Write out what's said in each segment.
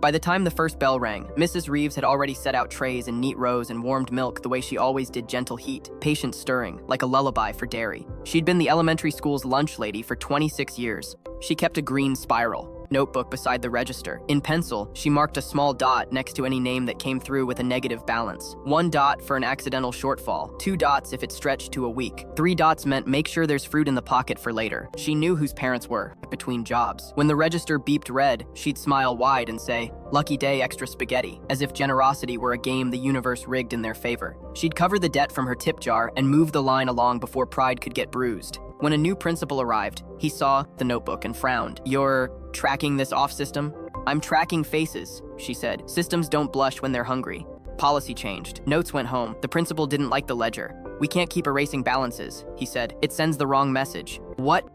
By the time the first bell rang, Mrs. Reeves had already set out trays in neat rows and warmed milk the way she always did, gentle heat, patient stirring, like a lullaby for dairy. She'd been the elementary school's lunch lady for 26 years. She kept a green spiral notebook beside the register. In pencil, she marked a small dot next to any name that came through with a negative balance. 1 dot for an accidental shortfall, 2 dots if it stretched to a week. 3 dots meant make sure there's fruit in the pocket for later. She knew whose parents were, between jobs. When the register beeped red, she'd smile wide and say, "Lucky day, extra spaghetti," as if generosity were a game the universe rigged in their favor. She'd cover the debt from her tip jar and move the line along before pride could get bruised. When a new principal arrived, he saw the notebook and frowned. "You're tracking this off system?" "I'm tracking faces," she said. "Systems don't blush when they're hungry." Policy changed. Notes went home. The principal didn't like the ledger. "We can't keep erasing balances," he said. "It sends the wrong message." "What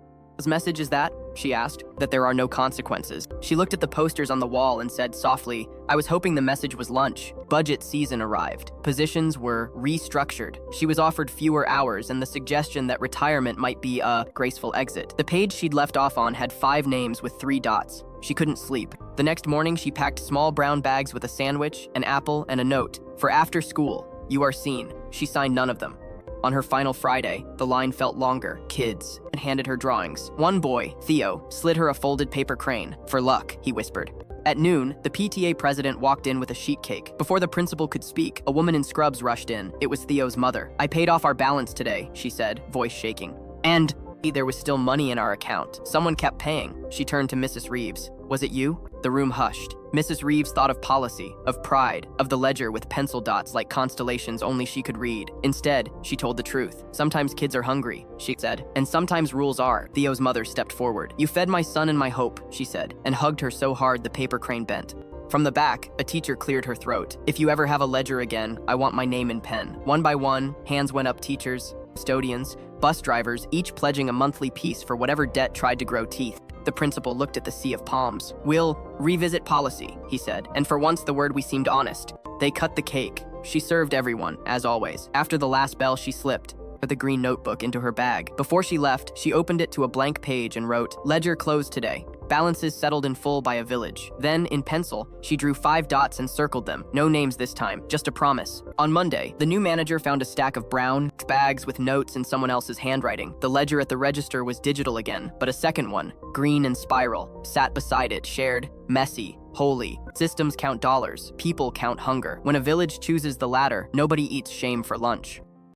message is that?" she asked. "That there are no consequences." She looked at the posters on the wall and said softly, "I was hoping the message was lunch." Budget season arrived. Positions were restructured. She was offered fewer hours and the suggestion that retirement might be a graceful exit. The page she'd left off on had 5 names with 3 dots. She couldn't sleep. The next morning, she packed small brown bags with a sandwich, an apple, and a note. "For after school, you are seen." She signed none of them. On her final Friday, the line felt longer. "Kids," and handed her drawings. One boy, Theo, slid her a folded paper crane. "For luck," he whispered. At noon, the PTA president walked in with a sheet cake. Before the principal could speak, a woman in scrubs rushed in. It was Theo's mother. "I paid off our balance today," she said, voice shaking. "And there was still money in our account. Someone kept paying." She turned to Mrs. Reeves. "Was it you?" The room hushed. Mrs. Reeves thought of policy, of pride, of the ledger with pencil dots like constellations only she could read. Instead, she told the truth. "Sometimes kids are hungry," she said, "and sometimes rules are." Theo's mother stepped forward. "You fed my son and my hope," she said, and hugged her so hard the paper crane bent. From the back, a teacher cleared her throat. "If you ever have a ledger again, I want my name in pen." One by one, hands went up. Teachers, custodians, bus drivers, each pledging a monthly piece for whatever debt tried to grow teeth. The principal looked at the sea of palms. "We'll revisit policy," he said, and for once the word we seemed honest. They cut the cake. She served everyone, as always. After the last bell, she slipped the green notebook into her bag. Before she left, she opened it to a blank page and wrote, "Ledger closed today. Balances settled in full by a village." Then, in pencil, she drew 5 dots and circled them. No names this time, just a promise. On Monday, the new manager found a stack of brown bags with notes in someone else's handwriting. The ledger at the register was digital again, but a second one, green and spiral, sat beside it, shared, messy, holy. Systems count dollars, people count hunger. When a village chooses the latter, nobody eats shame for lunch.